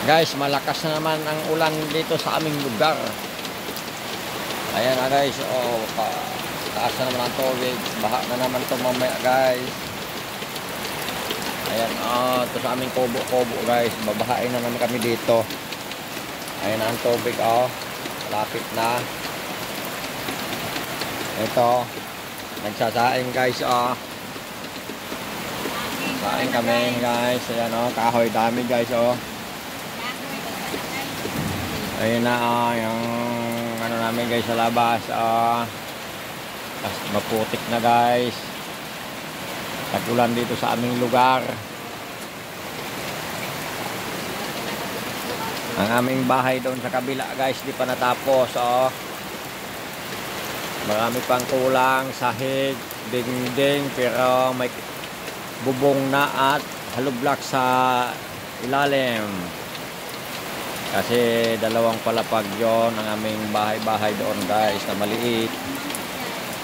Guys, malakas na naman ang ulan dito sa aming lugar. Ayan na guys, taas na naman ang tubig. Baha na naman ito mamaya guys. Ayan, ito sa aming kubo-kubo guys. Babahain na naman kami dito. Ayan na ang tubig, malapit na. Ito, nagsasaing guys, saing kami guys. Ayan, kahoy dami guys, Ayun na, yung ano namin guys sa labas, maputik na guys. Tag-ulan dito sa aming lugar. Ang aming bahay doon sa kabila guys, di pa natapos, marami pang kulang, sahig, dingding, pero may bubong na at hollow block sa ilalim. Kasi dalawang palapag yon ang aming bahay-bahay doon guys na maliit.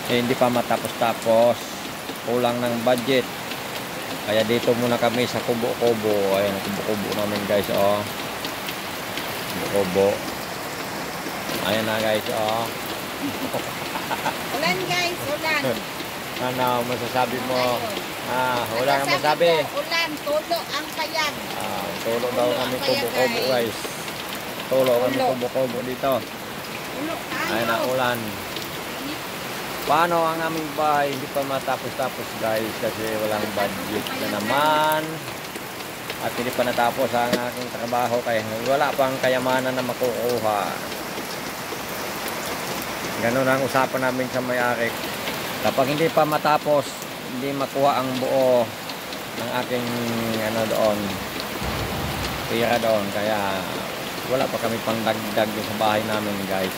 Hindi pa matapos-tapos. Kulang ng budget. Kaya dito muna kami sa kubo-kubo. Ayan, kubo-kubo namin guys, Kubo-kubo. Ayan na guys, Ulan guys, ulan. Ano masasabi mo? Wala kang masabi. Ulan, tulo ang payag. Tulo daw kami kubo-kubo guys. Tulo kami kubo-kubo dito. Ayan na ulan. Paano ang aming bahay? Hindi pa matapos-tapos guys kasi walang budget na naman. At hindi pa natapos ang aking trabaho kaya wala pang kayamanan na makukuha. Ganun ang usapan namin sa may-ari. Kapag hindi pa matapos, hindi makuha ang buo ng aking doon. Pira doon. Kaya wala pa kami pang dagdag sa bahay namin guys.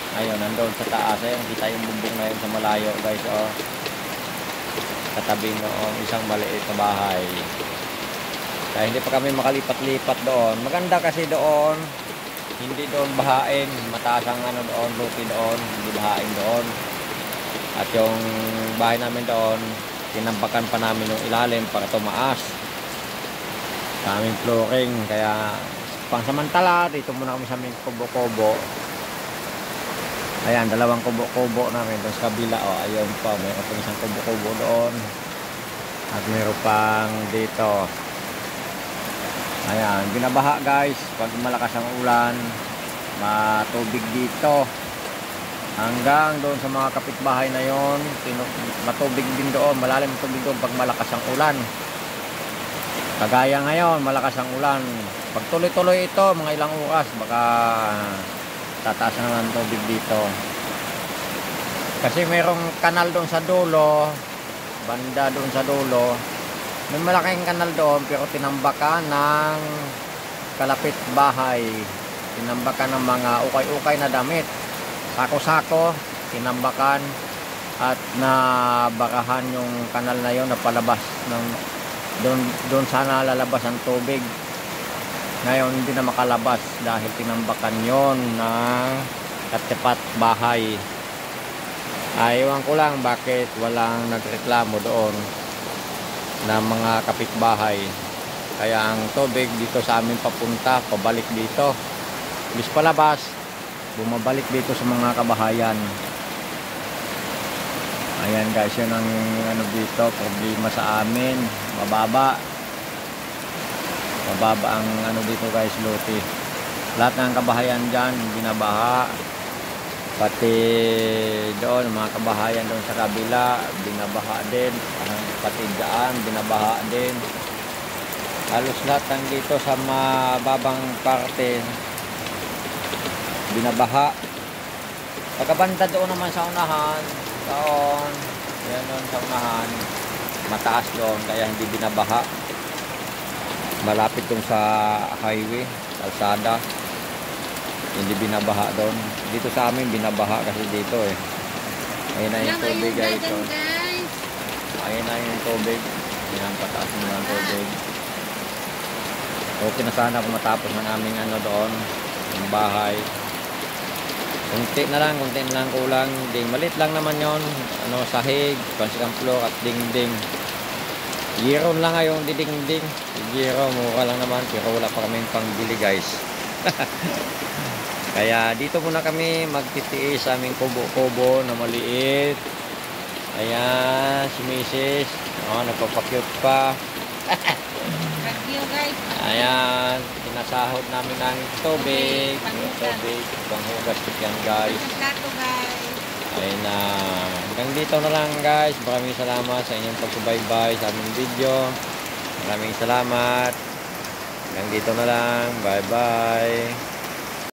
Ayun, nandoon sa taas. Ayun, kita yung bumbong na yun sa malayo guys. Katabi noong isang maliit na bahay. Kaya hindi pa kami makalipat-lipat doon. Maganda kasi doon. Hindi doon bahain. Mataas ang doon, lupi doon. Hindi bahain doon. At yung bahay namin doon, tinambakan pa namin yung ilalim para tumaas. Sa aming flooring. Kaya pangsamantala, dito muna kami sa aming kubo-kubo. Ayan, dalawang kubo-kubo namin doon sa kabila. Ayun pa, mayroon pang isang kubo-kubo doon. At mayroon pang dito. Ayan, binabaha guys. Pag malakas ang ulan, matubig dito. Hanggang doon sa mga kapitbahay na yon, matubig din doon. Malalim tubig doon pag malakas ang ulan. Kagaya ngayon, malakas ang ulan. Pag tuloy-tuloy ito, mga ilang oras, baka tataas na naman tubig dito. Kasi mayroong kanal doon sa dulo, banda doon sa dulo. May malaking kanal doon, pero tinambakan ng kalapit bahay. Tinambakan ng mga ukay-ukay na damit. Sako-sako, tinambakan at nabarahan yung kanal na yon na palabas ng doon sana lalabas ang tubig. Ngayon hindi na makalabas dahil tinambakan yon ng katapat bahay. Ewan ko lang bakit walang nagreklamo doon na mga kapitbahay. Kaya ang tubig dito sa amin papunta, pabalik dito. Bis palabas, bumabalik dito sa mga kabahayan. Ayan guys, yun ang dito, problema sa amin. Mababa ang dito guys, luti. Lahat ng kabahayan dyan binabaha, pati doon mga kabahayan doon sa kabila binabaha din, pati dyan binabaha din. Halos lahat ng dito sa mababang parte binabaha. Pagkabanda doon naman sa unahan doon, yan doon sa unahan, mataas doon kaya hindi binabaha. Malapit dun sa highway, kalsada, hindi binabaha doon. Dito sa amin binabaha kasi dito ayun na yung tubig guys. Ayun na yung tubig. Ayan, pataas na yung tubig. Okay na sana kung matapos ng aming doon, yung bahay. Kunti na lang kulang. Ding, malit lang naman yon. Sahig, pansikang floor at dingding. Giron lang nga yung didingding. Giro, mura lang naman. Pero wala pa kami pangbili guys. Kaya dito muna kami magtitiis sa aming kubo-kubo na maliit. Ayan, si Mrs. Oh, nagpapakyut pa. Thank you guys. Ayan, pinasahod namin ng tubig. Tubig, panghugas yan guys. Ang plato guys. Ayun na, hanggang dito na lang guys. Maraming salamat sa inyong pagsubaybay sa aming video. Maraming salamat. Hanggang dito na lang. Bye bye.